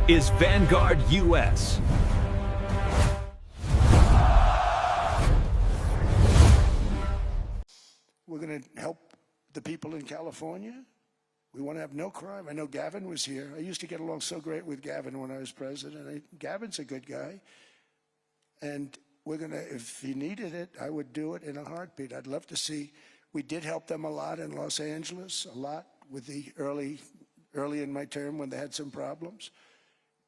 is Vanguard US. We're going to help the people in California. We want to have no crime. I know Gavin was here. I used to get along so great with Gavin when I was president. Gavin's a good guy. And we're going to, if he needed it, I would do it in a heartbeat. I'd love to see, we did help them a lot in Los Angeles, a lot with the early in my term when they had some problems.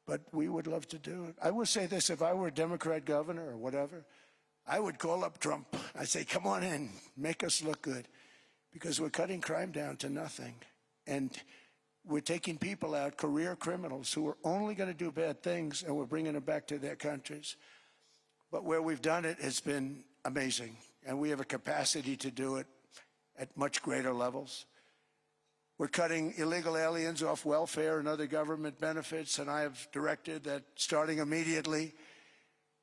But we would love to do it. I will say this, if I were a Democrat governor or whatever, I would call up Trump. I'd say, come on in, make us look good. Because we're cutting crime down to nothing. And we're taking people out, career criminals, who are only going to do bad things, and we're bringing them back to their countries. But where we've done it has been amazing. And we have a capacity to do it at much greater levels. We're cutting illegal aliens off welfare and other government benefits, and I have directed that starting immediately,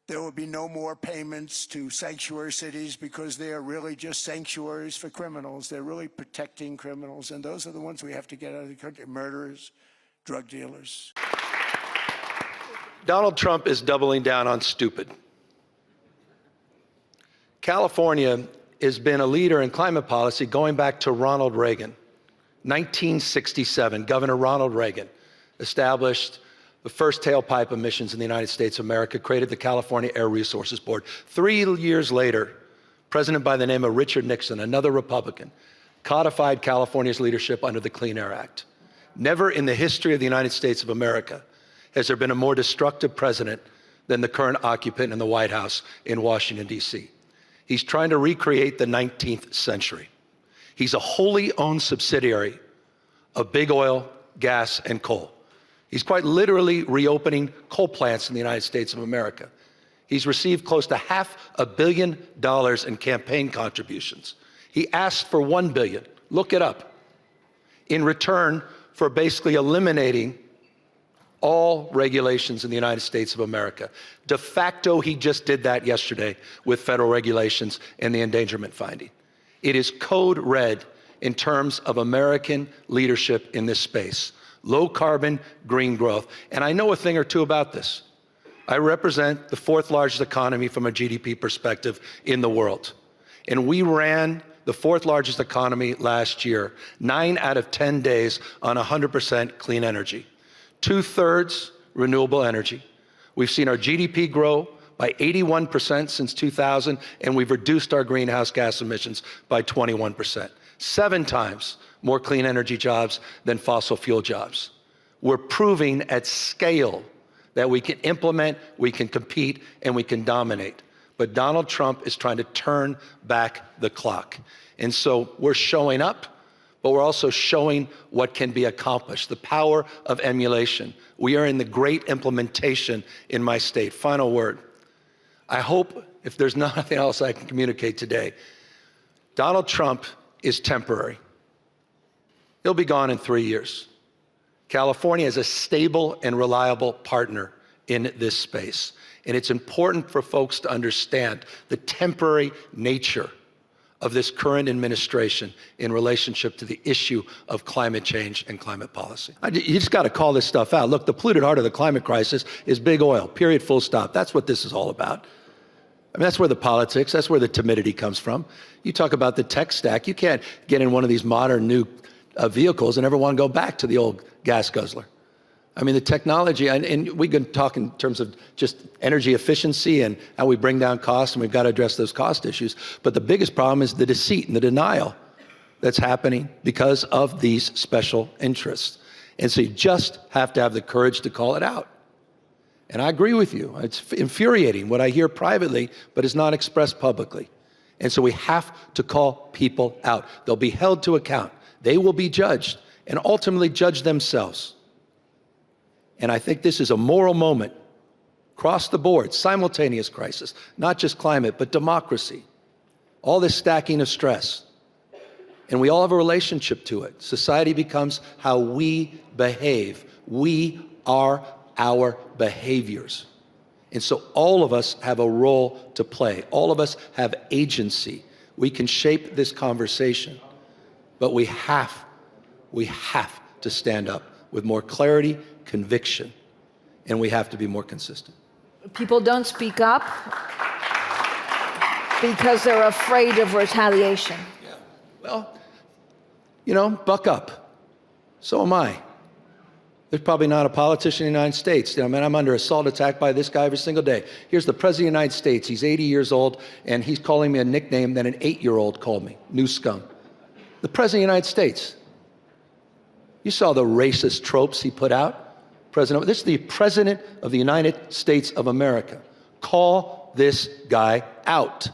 there will be no more payments to sanctuary cities because they are really just sanctuaries for criminals. They're really protecting criminals, and those are the ones we have to get out of the country: murderers, drug dealers. Donald Trump is doubling down on stupid. California has been a leader in climate policy going back to Ronald Reagan. 1967, Governor Ronald Reagan established the first tailpipe emissions in the United States of America, created the California Air Resources Board. 3 years later, a president by the name of Richard Nixon, another Republican, codified California's leadership under the Clean Air Act. Never in the history of the United States of America has there been a more destructive president than the current occupant in the White House in Washington, D.C. He's trying to recreate the 19th century. He's a wholly owned subsidiary of big oil, gas, and coal. He's quite literally reopening coal plants in the United States of America. He's received close to $500 million in campaign contributions. He asked for $1 billion, look it up, in return for basically eliminating all regulations in the United States of America. De facto, he just did that yesterday with federal regulations and the endangerment finding. It is code red in terms of American leadership in this space. Low carbon, green growth. And I know a thing or two about this. I represent the 4th largest economy from a GDP perspective in the world. And we ran the 4th largest economy last year, 9 out of 10 days on 100% clean energy. 2/3 renewable energy. We've seen our GDP grow by 81% since 2000, and we've reduced our greenhouse gas emissions by 21%. 7 times more clean energy jobs than fossil fuel jobs. We're proving at scale that we can implement, we can compete, and we can dominate. But Donald Trump is trying to turn back the clock. And so we're showing up, but we're also showing what can be accomplished, the power of emulation. We are in the great implementation in my state. Final word. I hope, if there's nothing else I can communicate today, Donald Trump is temporary. He'll be gone in 3 years. California is a stable and reliable partner in this space. And it's important for folks to understand the temporary nature of this current administration in relationship to the issue of climate change and climate policy. You just got to call this stuff out. Look, the polluted heart of the climate crisis is big oil, period, full stop. That's what this is all about. I mean, that's where the politics, that's where the timidity comes from. You talk about the tech stack. You can't get in one of these modern new vehicles and ever want to go back to the old gas guzzler. I mean, the technology, and we can talk in terms of just energy efficiency and how we bring down costs, and we've got to address those cost issues. But the biggest problem is the deceit and the denial that's happening because of these special interests. And so you just have to have the courage to call it out. And I agree with you. It's infuriating what I hear privately, but is not expressed publicly. And so we have to call people out. They'll be held to account. They will be judged and ultimately judge themselves. And I think this is a moral moment, across the board, simultaneous crisis, not just climate, but democracy. All this stacking of stress. And we all have a relationship to it. Society becomes how we behave. We are our behaviors. And so all of us have a role to play. All of us have agency. We can shape this conversation, but we have to stand up with more clarity, conviction, and we have to be more consistent. People don't speak up because they're afraid of retaliation. Yeah. Well, buck up. So am I. There's probably not a politician in the United States. I'm under assault attack by this guy every single day. Here's the President of the United States. He's 80 years old, and he's calling me a nickname that an 8-year-old called me, new scum. The President of the United States. You saw the racist tropes he put out. This is the President of the United States of America. Call this guy out.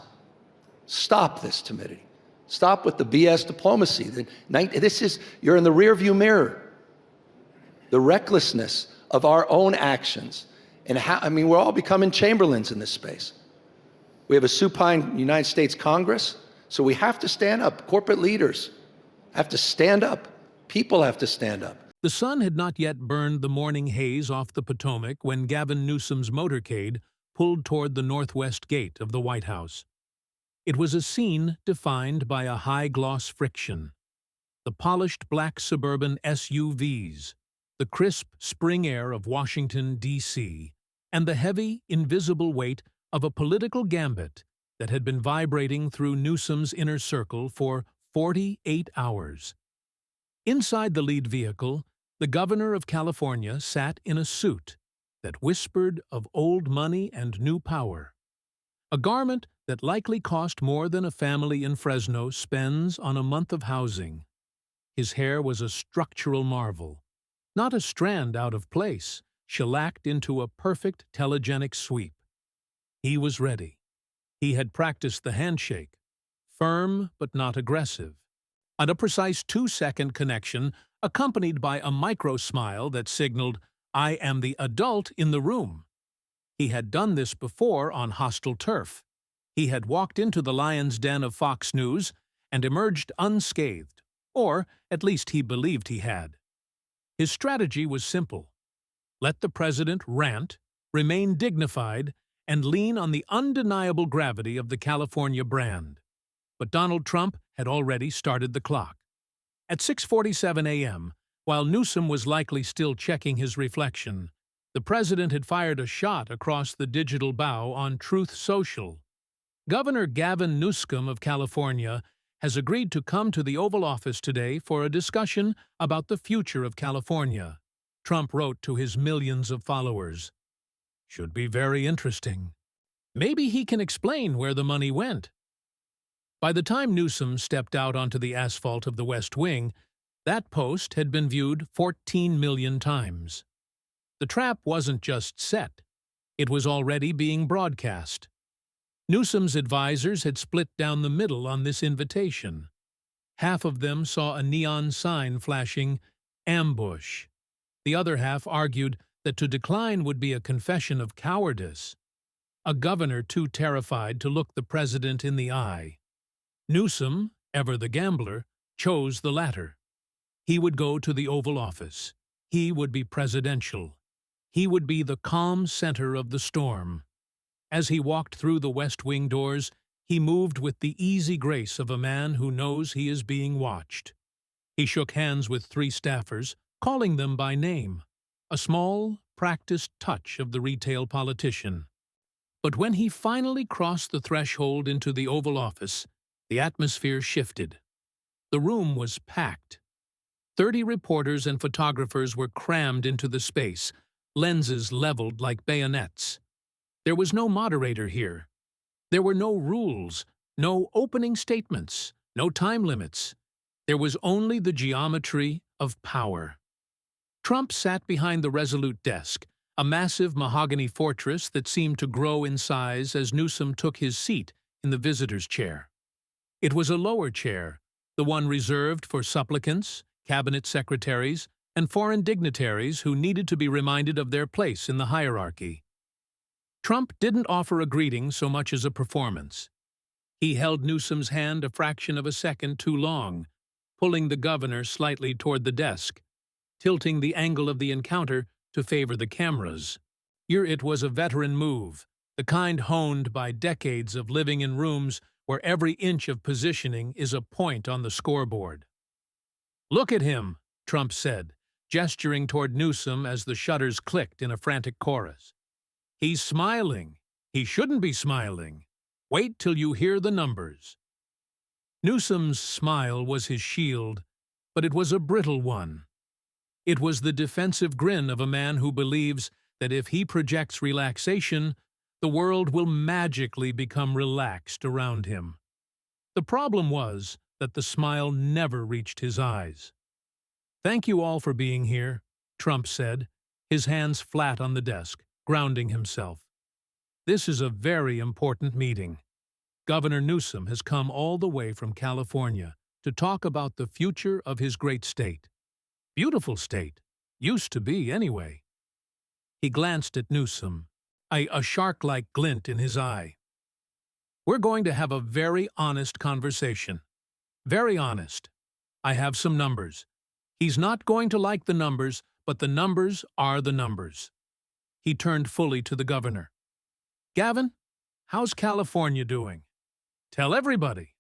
Stop this timidity. Stop with the BS diplomacy. You're in the rearview mirror. The recklessness of our own actions. And we're all becoming Chamberlains in this space. We have a supine United States Congress, so we have to stand up. Corporate leaders have to stand up. People have to stand up. The sun had not yet burned the morning haze off the Potomac when Gavin Newsom's motorcade pulled toward the northwest gate of the White House. It was a scene defined by a high-gloss friction. The polished black suburban SUVs, the crisp spring air of Washington, D.C., and the heavy, invisible weight of a political gambit that had been vibrating through Newsom's inner circle for 48 hours. Inside the lead vehicle, the governor of California sat in a suit that whispered of old money and new power, a garment that likely cost more than a family in Fresno spends on a month of housing. His hair was a structural marvel, not a strand out of place, shellacked into a perfect telegenic sweep. He was ready. He had practiced the handshake, firm but not aggressive, and a precise 2-second connection accompanied by a micro-smile that signaled, "I am the adult in the room." He had done this before on hostile turf. He had walked into the lion's den of Fox News and emerged unscathed, or at least he believed he had. His strategy was simple. Let the president rant, remain dignified, and lean on the undeniable gravity of the California brand. But Donald Trump had already started the clock. At 6:47 a.m., while Newsom was likely still checking his reflection, the president had fired a shot across the digital bow on Truth Social. Governor Gavin Newsom of California has agreed to come to the Oval Office today for a discussion about the future of California, Trump wrote to his millions of followers. Should be very interesting. Maybe he can explain where the money went. By the time Newsom stepped out onto the asphalt of the West Wing, that post had been viewed 14 million times. The trap wasn't just set. It was already being broadcast. Newsom's advisors had split down the middle on this invitation. Half of them saw a neon sign flashing, "Ambush." The other half argued that to decline would be a confession of cowardice. A governor too terrified to look the president in the eye. Newsom, ever the gambler, chose the latter. He would go to the Oval Office. He would be presidential. He would be the calm center of the storm. As he walked through the West Wing doors, he moved with the easy grace of a man who knows he is being watched. He shook hands with 3 staffers, calling them by name, a small, practiced touch of the retail politician. But when he finally crossed the threshold into the Oval Office, the atmosphere shifted. The room was packed. 30 reporters and photographers were crammed into the space, lenses leveled like bayonets. There was no moderator here. There were no rules, no opening statements, no time limits. There was only the geometry of power. Trump sat behind the resolute desk, a massive mahogany fortress that seemed to grow in size as Newsom took his seat in the visitor's chair. It was a lower chair, the one reserved for supplicants, cabinet secretaries, and foreign dignitaries who needed to be reminded of their place in the hierarchy. Trump didn't offer a greeting so much as a performance. He held Newsom's hand a fraction of a second too long, pulling the governor slightly toward the desk, tilting the angle of the encounter to favor the cameras. It was a veteran move, the kind honed by decades of living in rooms where every inch of positioning is a point on the scoreboard. "Look at him," Trump said, gesturing toward Newsom as the shutters clicked in a frantic chorus. He's smiling. He shouldn't be smiling. Wait till you hear the numbers. Newsom's smile was his shield, but it was a brittle one. It was the defensive grin of a man who believes that if he projects relaxation, the world will magically become relaxed around him. The problem was that the smile never reached his eyes. "Thank you all for being here," Trump said, his hands flat on the desk, grounding himself. "This is a very important meeting. Governor Newsom has come all the way from California to talk about the future of his great state. Beautiful state. Used to be, anyway." He glanced at Newsom, a shark-like glint in his eye. "We're going to have a very honest conversation. Very honest. I have some numbers. He's not going to like the numbers, but the numbers are the numbers." He turned fully to the governor. "Gavin, how's California doing? Tell everybody."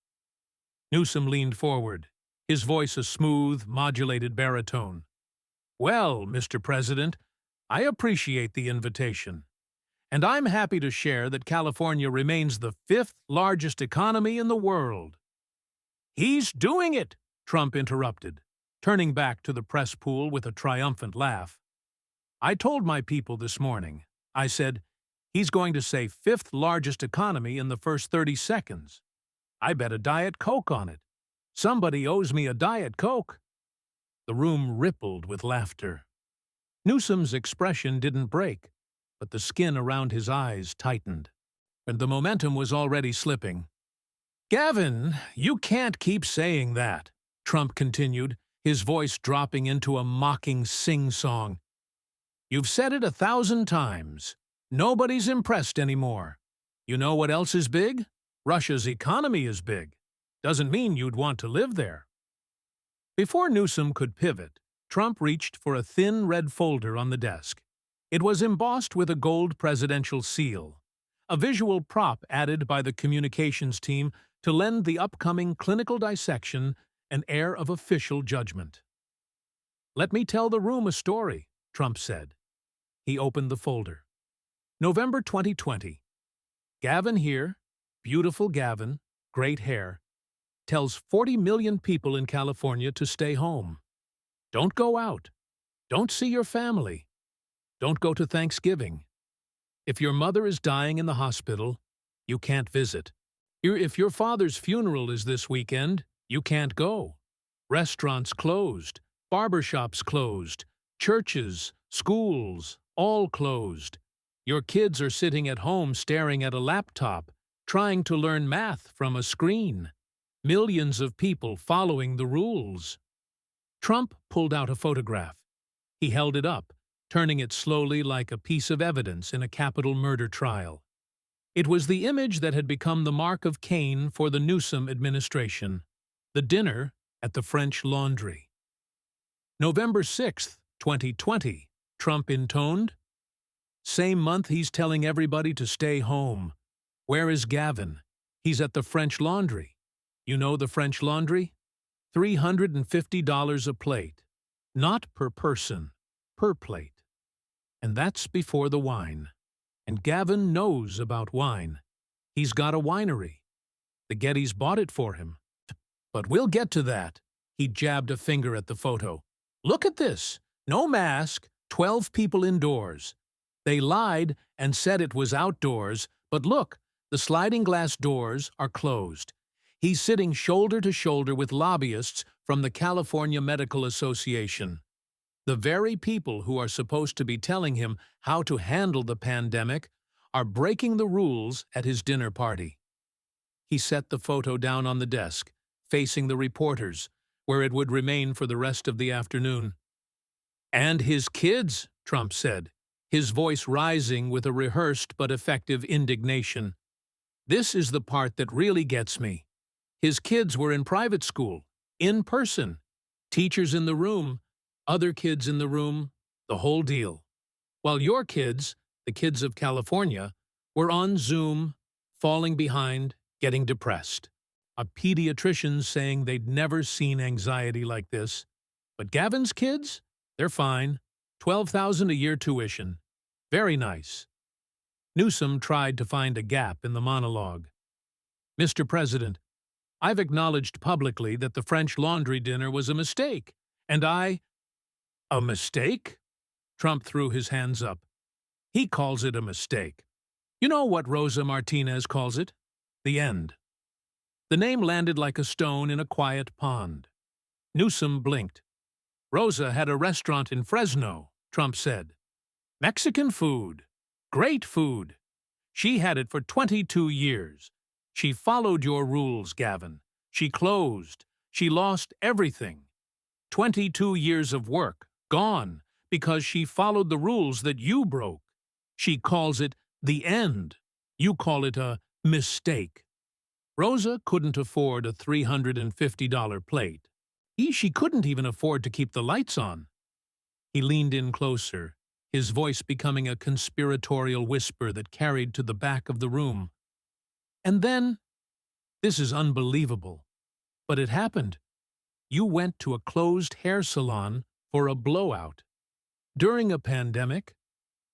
Newsom leaned forward, his voice a smooth, modulated baritone. "Well, Mr. President, I appreciate the invitation. And I'm happy to share that California remains the 5th largest economy in the world." "He's doing it," Trump interrupted, turning back to the press pool with a triumphant laugh. "I told my people this morning, I said, he's going to say 5th largest economy in the first 30 seconds. I bet a Diet Coke on it. Somebody owes me a Diet Coke." The room rippled with laughter. Newsom's expression didn't break, but the skin around his eyes tightened, and the momentum was already slipping. "Gavin, you can't keep saying that," Trump continued, his voice dropping into a mocking sing-song. "You've said it 1,000 times. Nobody's impressed anymore. You know what else is big? Russia's economy is big. Doesn't mean you'd want to live there." Before Newsom could pivot, Trump reached for a thin red folder on the desk. It was embossed with a gold presidential seal, a visual prop added by the communications team to lend the upcoming clinical dissection an air of official judgment. "Let me tell the room a story," Trump said. He opened the folder. "November 2020. Gavin here, beautiful Gavin, great hair, tells 40 million people in California to stay home. Don't go out. Don't see your family. Don't go to Thanksgiving. If your mother is dying in the hospital, you can't visit. If your father's funeral is this weekend, you can't go. Restaurants closed, barbershops closed, churches, schools, all closed. Your kids are sitting at home staring at a laptop, trying to learn math from a screen. Millions of people following the rules." Trump pulled out a photograph. He held it up, turning it slowly like a piece of evidence in a capital murder trial. It was the image that had become the mark of Cain for the Newsom administration, the dinner at the French Laundry. "November 6th, 2020, Trump intoned. Same month he's telling everybody to stay home. Where is Gavin? He's at the French Laundry. You know the French Laundry? $350 a plate. Not per person, per plate. And that's before the wine. And Gavin knows about wine. He's got a winery. The Gettys bought it for him. But we'll get to that." He jabbed a finger at the photo. "Look at this. No mask, 12 people indoors. They lied and said it was outdoors, but look, the sliding glass doors are closed. He's sitting shoulder to shoulder with lobbyists from the California Medical Association. The very people who are supposed to be telling him how to handle the pandemic are breaking the rules at his dinner party." He set the photo down on the desk, facing the reporters, where it would remain for the rest of the afternoon. "And his kids," Trump said, his voice rising with a rehearsed but effective indignation. "This is the part that really gets me. His kids were in private school, in person, teachers in the room, other kids in the room, the whole deal. While your kids, the kids of California, were on Zoom, falling behind, getting depressed. A pediatrician saying they'd never seen anxiety like this. But Gavin's kids? They're fine. $12,000 a year tuition. Very nice. Newsom tried to find a gap in the monologue. Mr. President, I've acknowledged publicly that the French Laundry dinner was a mistake, and I— A mistake? Trump threw his hands up. He calls it a mistake. You know what Rosa Martinez calls it? The end. The name landed like a stone in a quiet pond. Newsom blinked. Rosa had a restaurant in Fresno, Trump said. Mexican food. Great food. She had it for 22 years. She followed your rules, Gavin. She closed. She lost everything. 22 years of work, gone, because she followed the rules that you broke. She calls it the end. You call it a mistake. Rosa couldn't afford a $350 plate. She couldn't even afford to keep the lights on. He leaned in closer, his voice becoming a conspiratorial whisper that carried to the back of the room. And then, this is unbelievable, but it happened. You went to a closed hair salon for a blowout. During a pandemic,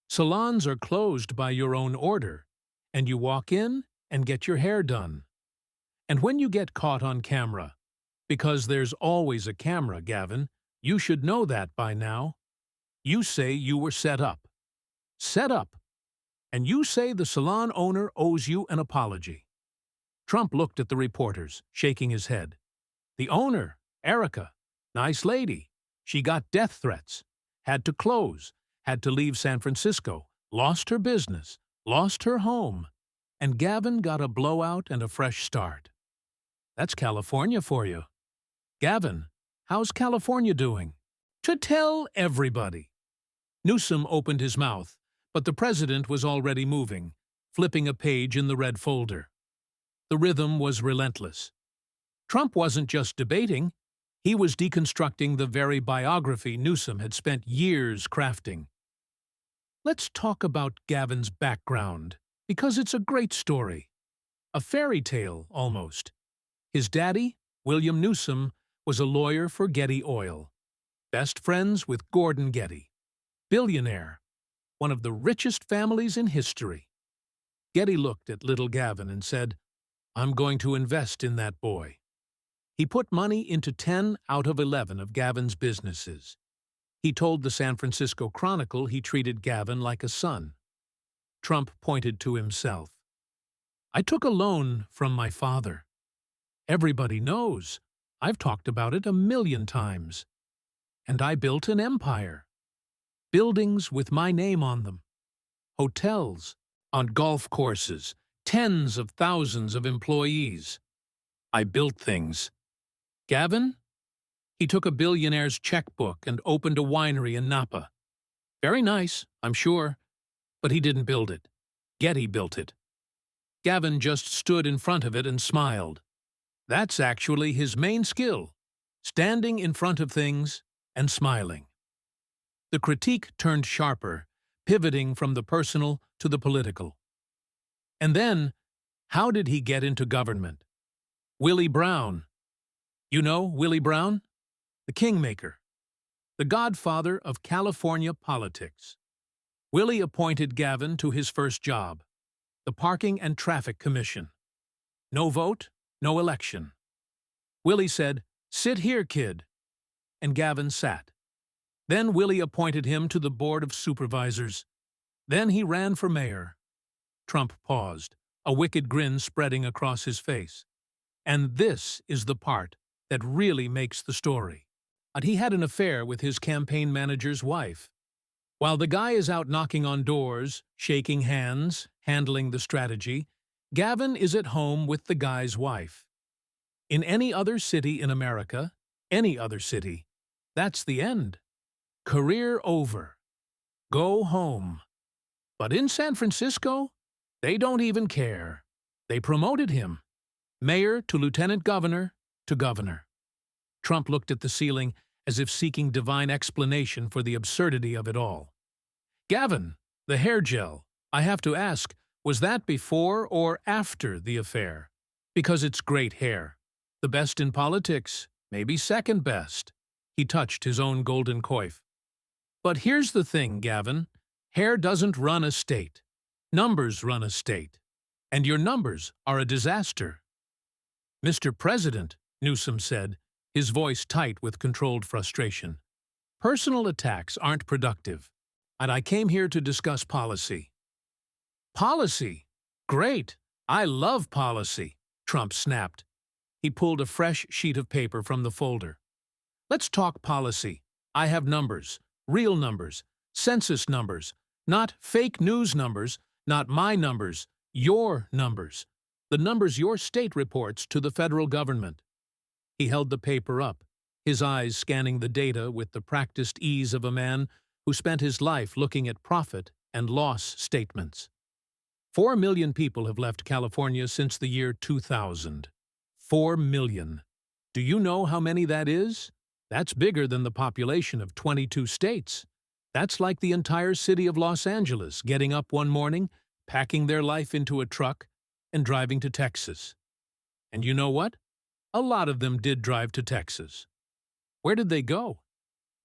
salons are closed by your own order, and you walk in and get your hair done. And when you get caught on camera, because there's always a camera, Gavin, you should know that by now, you say you were set up. Set up. And you say the salon owner owes you an apology. Trump looked at the reporters, shaking his head. The owner, Erica, nice lady. She got death threats, had to close, had to leave San Francisco, lost her business, lost her home, and Gavin got a blowout and a fresh start. That's California for you. Gavin, how's California doing? To tell everybody. Newsom opened his mouth, but the president was already moving, flipping a page in the red folder. The rhythm was relentless. Trump wasn't just debating, he was deconstructing the very biography Newsom had spent years crafting. Let's talk about Gavin's background, because it's a great story. A fairy tale, almost. His daddy, William Newsom, was a lawyer for Getty Oil. Best friends with Gordon Getty. Billionaire. One of the richest families in history. Getty looked at little Gavin and said, I'm going to invest in that boy. He put money into 10 out of 11 of Gavin's businesses. He told the San Francisco Chronicle he treated Gavin like a son. Trump pointed to himself. I took a loan from my father. Everybody knows. I've talked about it 1,000,000 times. And I built an empire. Buildings with my name on them. Hotels, on golf courses, tens of thousands of employees. I built things. Gavin? He took a billionaire's checkbook and opened a winery in Napa. Very nice, I'm sure, but he didn't build it. Getty built it. Gavin just stood in front of it and smiled. That's actually his main skill, standing in front of things and smiling. The critique turned sharper, pivoting from the personal to the political. And then, how did he get into government? Willie Brown. You know Willie Brown? The kingmaker. The godfather of California politics. Willie appointed Gavin to his first job, the Parking and Traffic Commission. No vote, no election. Willie said, "Sit here, kid." And Gavin sat. Then Willie appointed him to the Board of Supervisors. Then he ran for mayor. Trump paused, a wicked grin spreading across his face. And this is the part that really makes the story. But he had an affair with his campaign manager's wife. While the guy is out knocking on doors, shaking hands, handling the strategy, Gavin is at home with the guy's wife. In any other city in America, any other city, that's the end. Career over. Go home. But in San Francisco, they don't even care. They promoted him. Mayor to lieutenant governor to governor. Trump looked at the ceiling as if seeking divine explanation for the absurdity of it all. Gavin, the hair gel, I have to ask, was that before or after the affair? Because it's great hair. The best in politics, maybe second best. He touched his own golden coif. But here's the thing, Gavin. Hair doesn't run a state. Numbers run a state. And your numbers are a disaster. Mr. President, Newsom said, his voice tight with controlled frustration. Personal attacks aren't productive, and I came here to discuss policy. Policy? Great! I love policy, Trump snapped. He pulled a fresh sheet of paper from the folder. Let's talk policy. I have numbers, real numbers, census numbers, not fake news numbers, not my numbers, your numbers, the numbers your state reports to the federal government. He held the paper up, his eyes scanning the data with the practiced ease of a man who spent his life looking at profit and loss statements. 4 million people have left California since the year 2000. 4 million. Do you know how many that is? That's bigger than the population of 22 states. That's like the entire city of Los Angeles getting up one morning, packing their life into a truck, and driving to Texas. And you know what? A lot of them did drive to Texas. Where did they go?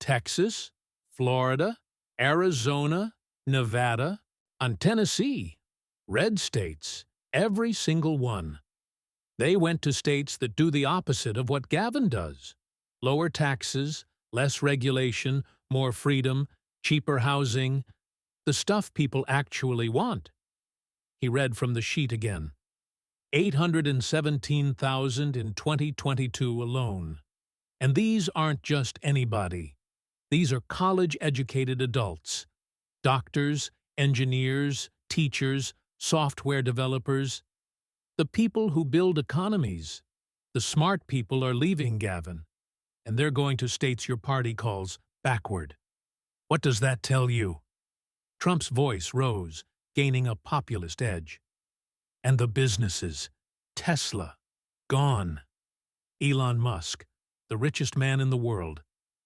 Texas, Florida, Arizona, Nevada, and Tennessee. Red states, every single one. They went to states that do the opposite of what Gavin does. Lower taxes, less regulation, more freedom, cheaper housing, the stuff people actually want. He read from the sheet again. 817,000 in 2022 alone. And these aren't just anybody. These are college-educated adults. Doctors, engineers, teachers, software developers. The people who build economies. The smart people are leaving, Gavin. And they're going to states your party calls backward. What does that tell you? Trump's voice rose, gaining a populist edge. And the businesses. Tesla. Gone. Elon Musk, the richest man in the world,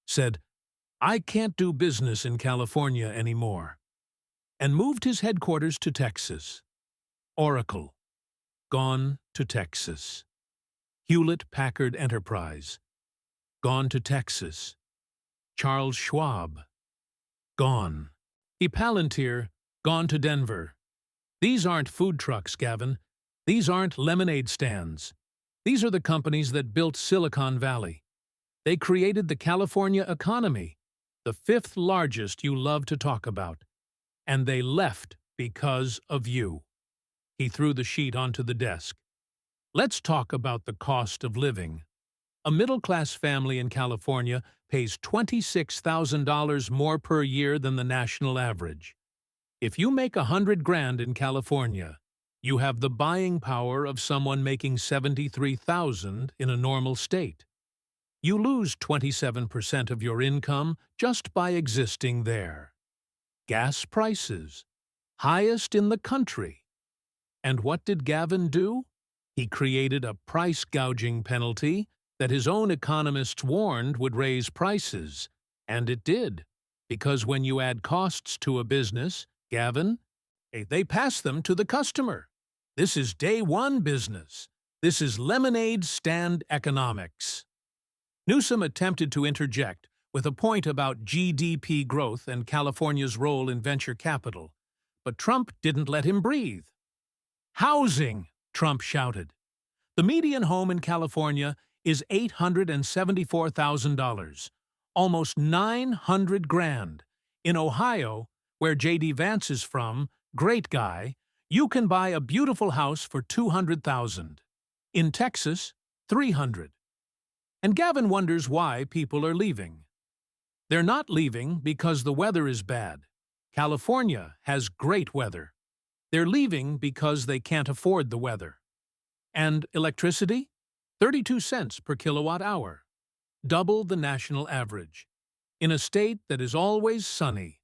said, I can't do business in California anymore, and moved his headquarters to Texas. Oracle. Gone to Texas. Hewlett-Packard Enterprise. Gone to Texas. Charles Schwab. Gone. Palantir. Gone to Denver. These aren't food trucks, Gavin. These aren't lemonade stands. These are the companies that built Silicon Valley. They created the California economy, the fifth largest you love to talk about. And they left because of you. He threw the sheet onto the desk. Let's talk about the cost of living. A middle-class family in California pays $26,000 more per year than the national average. If you make $100,000 in California, you have the buying power of someone making $73,000 in a normal state. You lose 27% of your income just by existing there. Gas prices, highest in the country. And what did Gavin do? He created a price gouging penalty that his own economists warned would raise prices. And it did, because when you add costs to a business, Gavin, they pass them to the customer. This is day one business. This is lemonade stand economics. Newsom attempted to interject with a point about GDP growth and California's role in venture capital, but Trump didn't let him breathe. Housing, Trump shouted. The median home in California is $874,000, almost $900,000. In Ohio, where J.D. Vance is from, great guy, you can buy a beautiful house for $200,000. In Texas, $300,000. And Gavin wonders why people are leaving. They're not leaving because the weather is bad. California has great weather. They're leaving because they can't afford the weather. And electricity? 32 cents per kilowatt hour. Double the national average. In a state that is always sunny.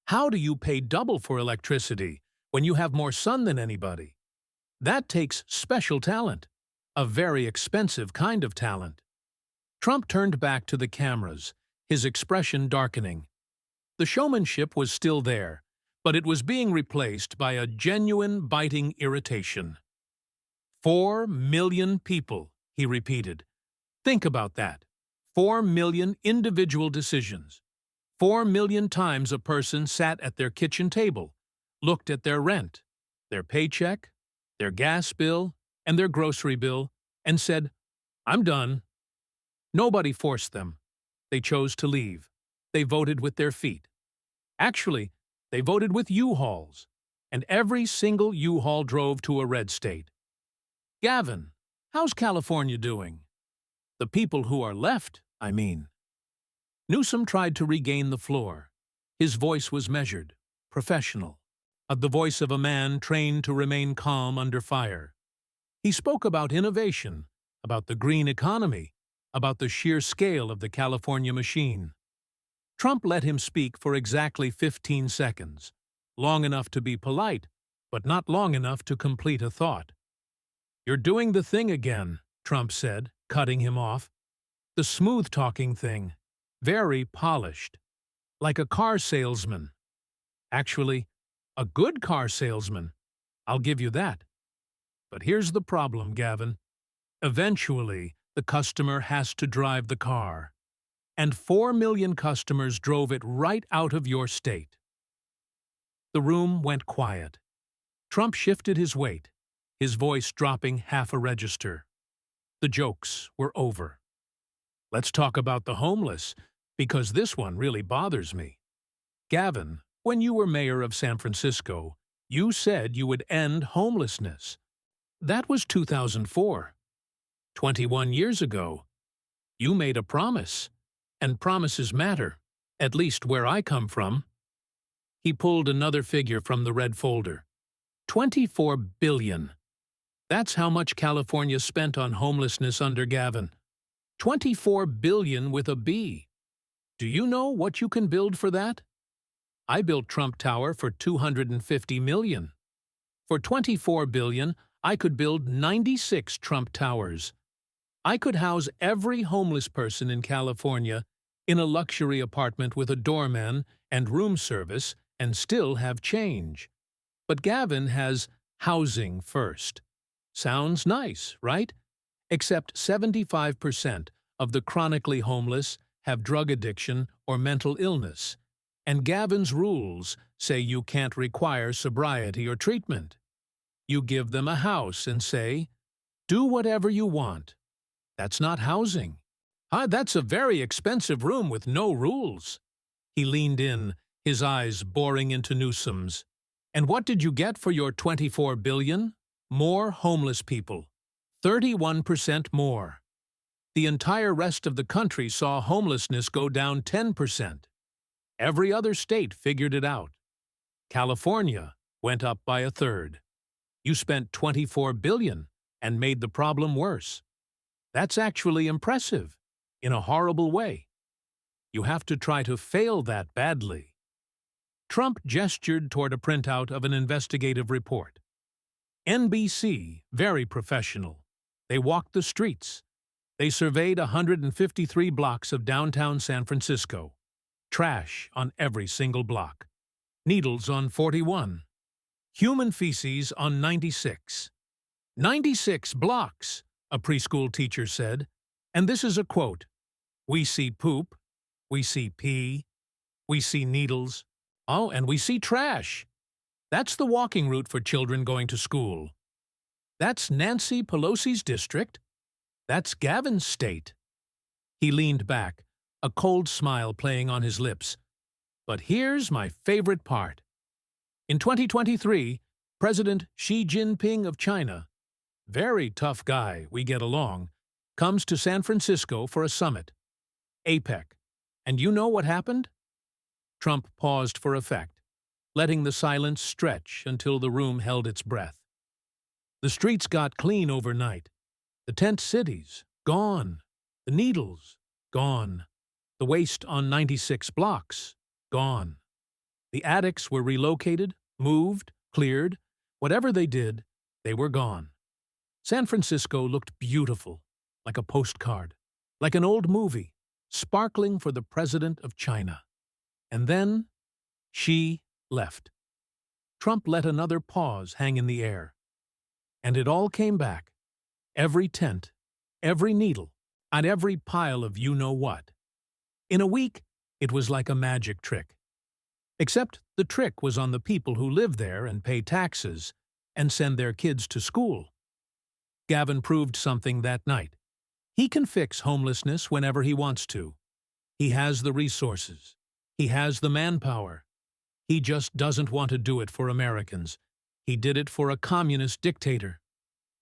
How do you pay double for electricity when you have more sun than anybody? That takes special talent. A very expensive kind of talent. Trump turned back to the cameras, his expression darkening. The showmanship was still there, but it was being replaced by a genuine biting irritation. 4 million people, he repeated. Think about that. 4 million individual decisions. 4 million times a person sat at their kitchen table, looked at their rent, their paycheck, their gas bill, and their grocery bill, and said, "I'm done." Nobody forced them. They chose to leave. They voted with their feet. Actually, they voted with U-Hauls, and every single U-Haul drove to a red state. Gavin, how's California doing? The people who are left, I mean. Newsom tried to regain the floor. His voice was measured, professional, the voice of a man trained to remain calm under fire. He spoke about innovation, about the green economy, about the sheer scale of the California machine. Trump let him speak for exactly 15 seconds, long enough to be polite, but not long enough to complete a thought. "You're doing the thing again," Trump said, cutting him off. "The smooth-talking thing. Very polished. Like a car salesman. Actually, a good car salesman. I'll give you that. But here's the problem, Gavin. Eventually, the customer has to drive the car. And 4 million customers drove it right out of your state." The room went quiet. Trump shifted his weight, his voice dropping half a register. The jokes were over. "Let's talk about the homeless, because this one really bothers me. Gavin, when you were mayor of San Francisco, you said you would end homelessness. That was 2004. 21 years ago. You made a promise. And promises matter, at least where I come from." He pulled another figure from the red folder. $24 billion. That's how much California spent on homelessness under Gavin. $24 billion with a B. Do you know what you can build for that? I built Trump Tower for $250 million. For $24 billion, I could build 96 Trump Towers. I could house every homeless person in California in a luxury apartment with a doorman and room service and still have change. But Gavin has housing first. Sounds nice, right? Except 75% of the chronically homeless have drug addiction or mental illness, and Gavin's rules say you can't require sobriety or treatment. You give them a house and say, "Do whatever you want." That's not housing. That's a very expensive room with no rules. He leaned in, his eyes boring into Newsom's. "And what did you get for your $24 billion? More homeless people. 31% more. The entire rest of the country saw homelessness go down 10%. Every other state figured it out. California went up by a third. You spent $24 billion and made the problem worse. That's actually impressive, in a horrible way. You have to try to fail that badly." Trump gestured toward a printout of an investigative report. NBC, very professional. They walked the streets. They surveyed 153 blocks of downtown San Francisco. Trash on every single block. Needles on 41. Human feces on 96. 96 blocks, a preschool teacher said. And this is a quote. "We see poop. We see pee. We see needles. Oh, and we see trash. That's the walking route for children going to school. That's Nancy Pelosi's district. That's Gavin's state." He leaned back, a cold smile playing on his lips. "But here's my favorite part. In 2023, President Xi Jinping of China, very tough guy, we get along, comes to San Francisco for a summit. APEC. And you know what happened?" Trump paused for effect, letting the silence stretch until the room held its breath. "The streets got clean overnight. The tent cities, gone. The needles, gone. The waste on 96 blocks, gone. The addicts were relocated, moved, cleared. Whatever they did, they were gone. San Francisco looked beautiful, like a postcard, like an old movie, sparkling for the president of China. And then, she left." Trump let another pause hang in the air. And it all came back. Every tent, every needle, and every pile of you-know-what. In a week, It was like a magic trick. Except the trick was on the people who live there and pay taxes and send their kids to school. Gavin proved something that night. He can fix homelessness whenever he wants to. He has the resources. He has the manpower. He just doesn't want to do it for Americans. He did it for a communist dictator.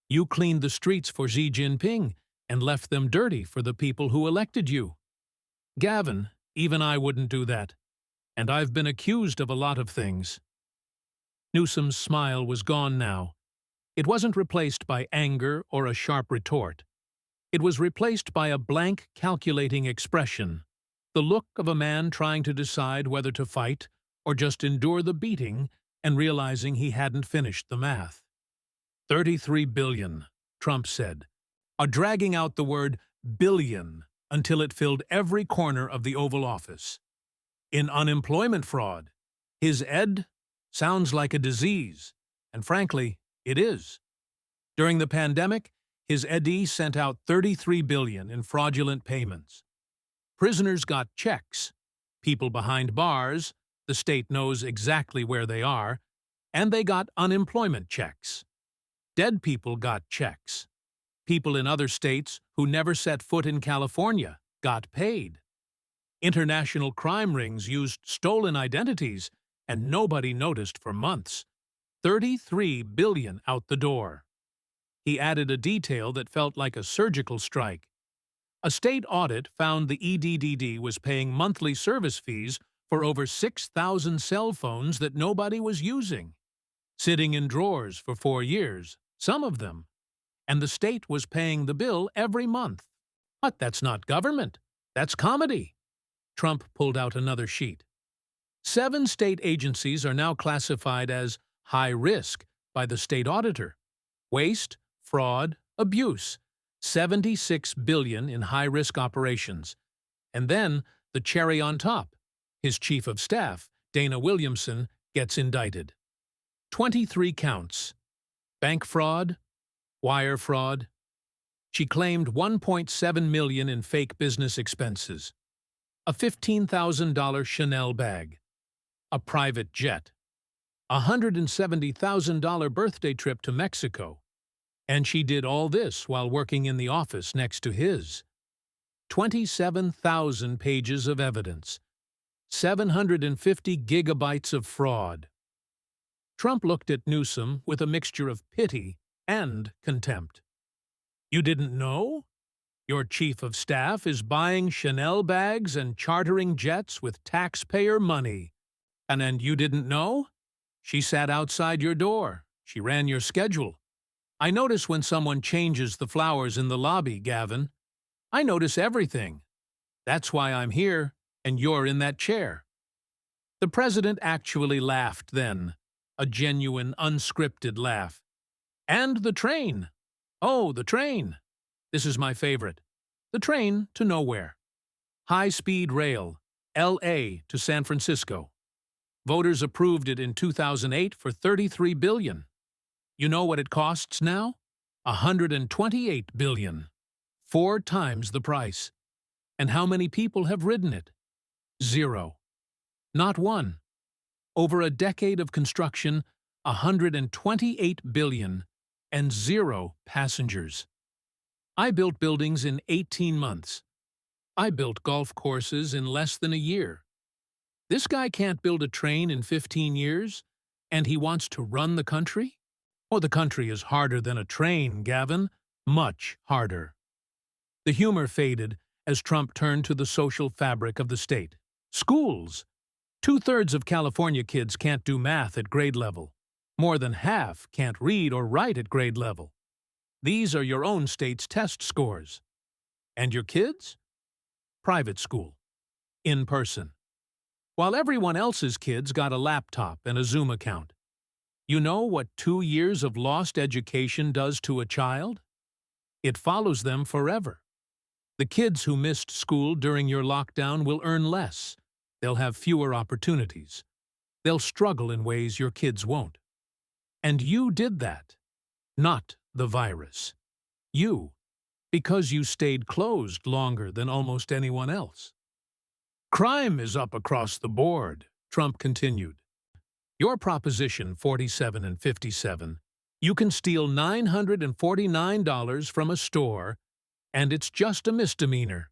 You cleaned the streets for Xi Jinping and left them dirty for the people who elected you. Gavin, even I wouldn't do that. And I've been accused of a lot of things. Newsom's smile was gone now. It wasn't replaced by anger or a sharp retort. It was replaced by a blank, calculating expression, the look of a man trying to decide whether to fight or just endure the beating and realizing he hadn't finished the math. 33 billion, Trump said, dragging out the word billion until it filled every corner of the Oval Office. In unemployment fraud, his ed sounds like a disease, and frankly, it is. During the pandemic, his ED sent out 33 billion in fraudulent payments. Prisoners got checks. People behind bars, the state knows exactly where they are, and they got unemployment checks. Dead people got checks. People in other states who never set foot in California got paid. International crime rings used stolen identities, and nobody noticed for months. 33 billion out the door. He added a detail that felt like a surgical strike. A state audit found the EDDD was paying monthly service fees for over 6,000 cell phones that nobody was using, sitting in drawers for 4 years, some of them, and the state was paying the bill every month. But that's not government. That's comedy. Trump pulled out another sheet. 7 state agencies are now classified as high risk by the state auditor. Waste, fraud, abuse, 76 billion in high-risk operations. And then, the cherry on top, his chief of staff, Dana Williamson, gets indicted. 23 counts. Bank fraud, wire fraud. She claimed $1.7 million in fake business expenses, a $15,000 Chanel bag, a private jet, a $170,000 birthday trip to Mexico, and she did all this while working in the office next to his. 27,000 pages of evidence, 750 gigabytes of fraud. Trump looked at Newsom with a mixture of pity and contempt. You didn't know? Your chief of staff is buying Chanel bags and chartering jets with taxpayer money. And you didn't know? She sat outside your door. She ran your schedule. I notice when someone changes the flowers in the lobby, Gavin. I notice everything. That's why I'm here, and you're in that chair. The president actually laughed then, a genuine, unscripted laugh. And the train. Oh, the train. This is my favorite. The train to nowhere. High-speed rail, L.A. to San Francisco. Voters approved it in 2008 for $33 billion. You know what it costs now? $128 billion. 4 times the price. And how many people have ridden it? 0. Not one. Over a decade of construction, $128 billion and 0 passengers. I built buildings in 18 months. I built golf courses in less than a year. This guy can't build a train in 15 years, and he wants to run the country? Oh, the country is harder than a train, Gavin. Much harder. The humor faded as Trump turned to the social fabric of the state. Schools. 2/3 of California kids can't do math at grade level. More than half can't read or write at grade level. These are your own state's test scores. And your kids? Private school. In person. While everyone else's kids got a laptop and a Zoom account. You know what 2 years of lost education does to a child? It follows them forever. The kids who missed school during your lockdown will earn less. They'll have fewer opportunities. They'll struggle in ways your kids won't. And you did that. Not the virus. You. Because you stayed closed longer than almost anyone else. Crime is up across the board, Trump continued. Your Proposition 47 and 57, you can steal $949 from a store, and it's just a misdemeanor.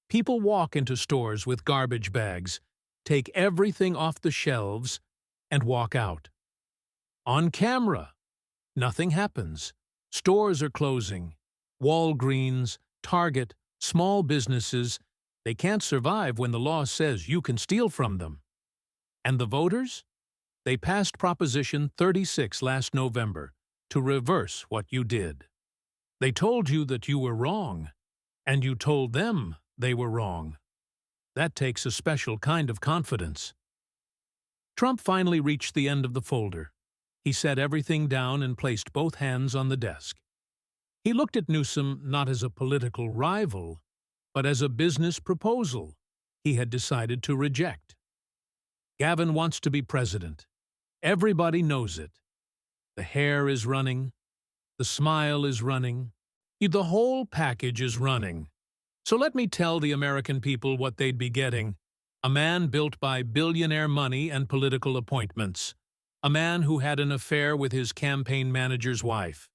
People walk into stores with garbage bags, take everything off the shelves, and walk out. On camera, nothing happens. Stores are closing. Walgreens, Target, small businesses, they can't survive when the law says you can steal from them. And the voters? They passed Proposition 36 last November to reverse what you did. They told you that you were wrong, and you told them they were wrong. That takes a special kind of confidence. Trump finally reached the end of the folder. He set everything down and placed both hands on the desk. He looked at Newsom not as a political rival, but as a business proposal he had decided to reject. Gavin wants to be president. Everybody knows it. The hair is running. The smile is running. The whole package is running. So let me tell the American people what they'd be getting. A man built by billionaire money and political appointments. A man who had an affair with his campaign manager's wife.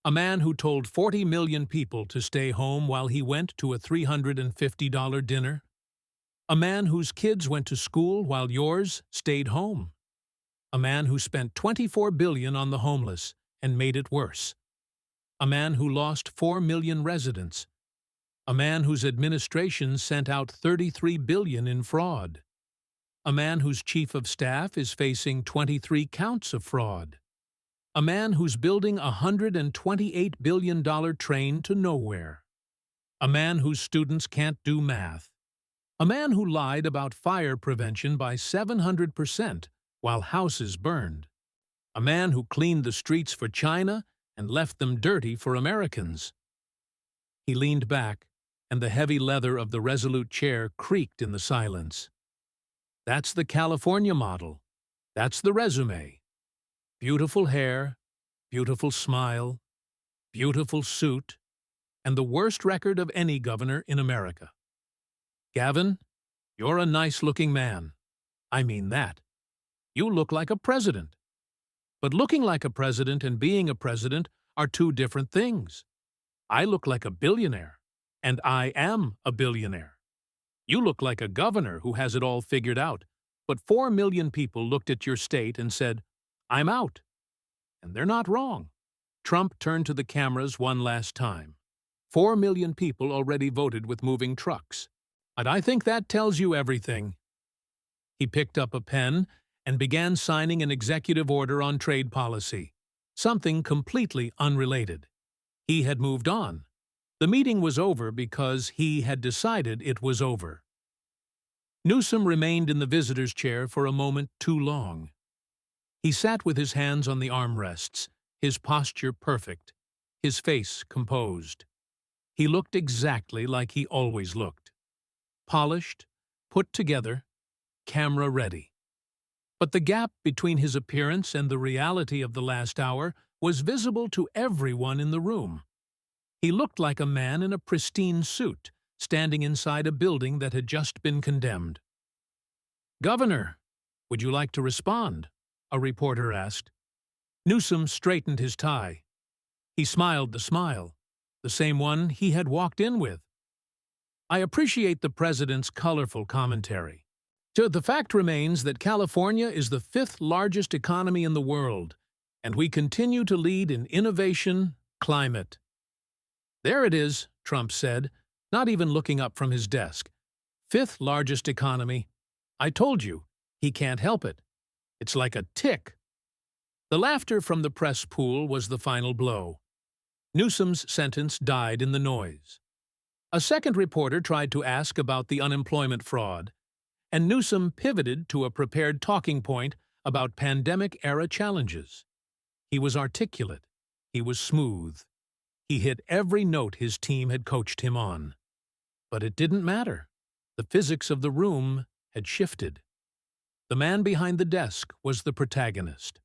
A man who told 40 million people to stay home while he went to a $350 dinner. A man whose kids went to school while yours stayed home. A man who spent $24 billion on the homeless and made it worse. A man who lost 4 million residents. A man whose administration sent out $33 billion in fraud. A man whose chief of staff is facing 23 counts of fraud. A man who's building a $128 billion train to nowhere. A man whose students can't do math. A man who lied about fire prevention by 700% while houses burned. A man who cleaned the streets for China and left them dirty for Americans. He leaned back, and the heavy leather of the resolute chair creaked in the silence. That's the California model. That's the resume. Beautiful hair, beautiful smile, beautiful suit, and the worst record of any governor in America. Gavin, you're a nice-looking man. I mean that. You look like a president. But looking like a president and being a president are two different things. I look like a billionaire, and I am a billionaire. You look like a governor who has it all figured out, but 4 million people looked at your state and said, I'm out. And they're not wrong. Trump turned to the cameras one last time. 4 million people already voted with moving trucks. And I think that tells you everything. He picked up a pen and began signing an executive order on trade policy, something completely unrelated. He had moved on. The meeting was over because he had decided it was over. Newsom remained in the visitor's chair for a moment too long. He sat with his hands on the armrests, his posture perfect, his face composed. He looked exactly like he always looked. Polished, put together, camera ready. But the gap between his appearance and the reality of the last hour was visible to everyone in the room. He looked like a man in a pristine suit, standing inside a building that had just been condemned. "Governor, would you like to respond?" a reporter asked. Newsom straightened his tie. He smiled the smile, the same one he had walked in with. "I appreciate the president's colorful commentary. The fact remains that California is the 5th largest economy in the world, and we continue to lead in innovation, climate." "There it is," Trump said, not even looking up from his desk. "5th largest economy. I told you, he can't help it. It's like a tick." The laughter from the press pool was the final blow. Newsom's sentence died in the noise. A second reporter tried to ask about the unemployment fraud, and Newsom pivoted to a prepared talking point about pandemic-era challenges. He was articulate. He was smooth. He hit every note his team had coached him on. But it didn't matter. The physics of the room had shifted. The man behind the desk was the protagonist.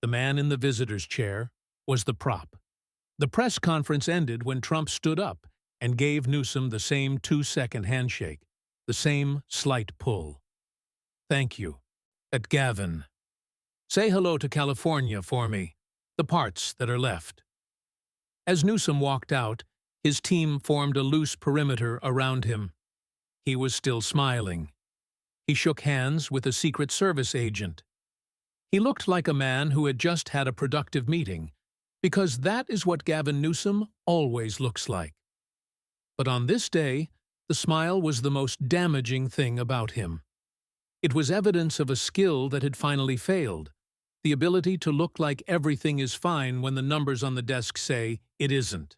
The man in the visitor's chair was the prop. The press conference ended when Trump stood up and gave Newsom the same 2-second handshake. the same slight pull. Thank you. At Gavin. Say hello to California for me, the parts that are left. As Newsom walked out, his team formed a loose perimeter around him. He was still smiling. He shook hands with a Secret Service agent. He looked like a man who had just had a productive meeting, because that is what Gavin Newsom always looks like. But on this day, the smile was the most damaging thing about him. It was evidence of a skill that had finally failed, the ability to look like everything is fine when the numbers on the desk say it isn't.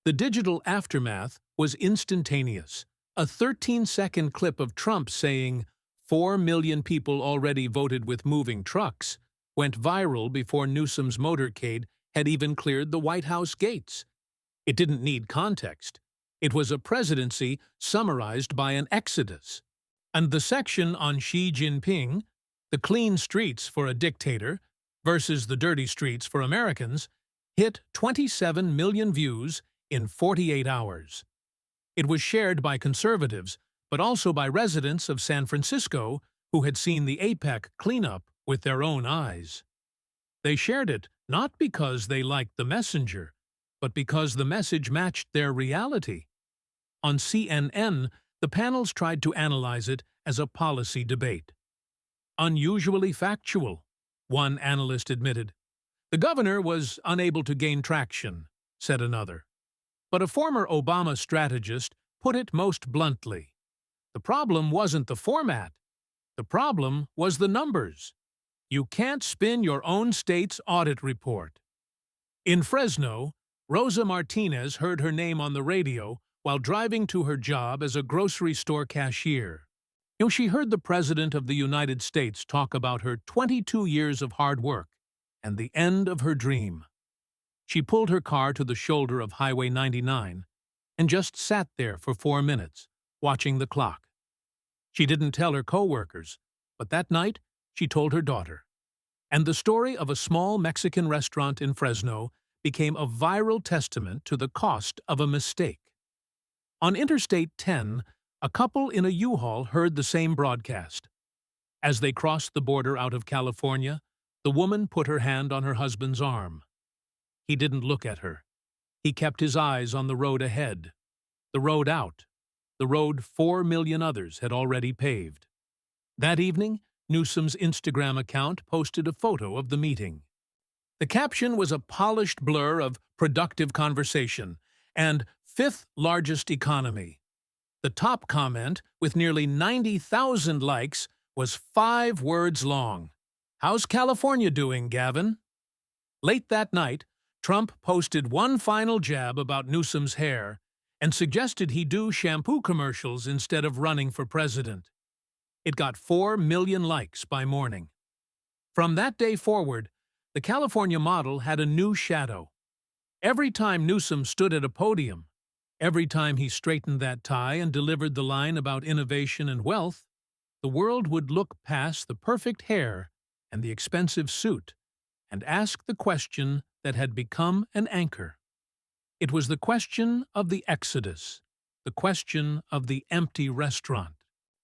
The digital aftermath was instantaneous. A 13-second clip of Trump saying, 4 million people already voted with moving trucks, went viral before Newsom's motorcade had even cleared the White House gates. It didn't need context. It was a presidency summarized by an exodus. And the section on Xi Jinping, the clean streets for a dictator versus the dirty streets for Americans, hit 27 million views in 48 hours. It was shared by conservatives, but also by residents of San Francisco who had seen the APEC cleanup with their own eyes. They shared it not because they liked the messenger, but because the message matched their reality. On CNN, the panels tried to analyze it as a policy debate. Unusually factual, one analyst admitted. The governor was unable to gain traction, said another. But a former Obama strategist put it most bluntly. The problem wasn't the format. The problem was the numbers. You can't spin your own state's audit report. In Fresno, Rosa Martinez heard her name on the radio while driving to her job as a grocery store cashier. She heard the President of the United States talk about her 22 years of hard work and the end of her dream. She pulled her car to the shoulder of Highway 99 and just sat there for 4 minutes, watching the clock. She didn't tell her coworkers, but that night she told her daughter. And the story of a small Mexican restaurant in Fresno became a viral testament to the cost of a mistake. On Interstate 10, a couple in a U-Haul heard the same broadcast. As they crossed the border out of California, the woman put her hand on her husband's arm. He didn't look at her. He kept his eyes on the road ahead, the road out, the road 4 million others had already paved. That evening, Newsom's Instagram account posted a photo of the meeting. The caption was a polished blur of productive conversation and fifth largest economy. The top comment, with nearly 90,000 likes, was 5 words long. How's California doing, Gavin? Late that night, Trump posted one final jab about Newsom's hair and suggested he do shampoo commercials instead of running for president. It got 4 million likes by morning. From that day forward, the California model had a new shadow. Every time Newsom stood at a podium, every time he straightened that tie and delivered the line about innovation and wealth, the world would look past the perfect hair and the expensive suit and ask the question that had become an anchor. It was the question of the exodus, the question of the empty restaurant,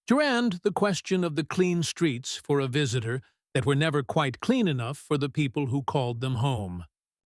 and the question of the clean streets for a visitor that were never quite clean enough for the people who called them home.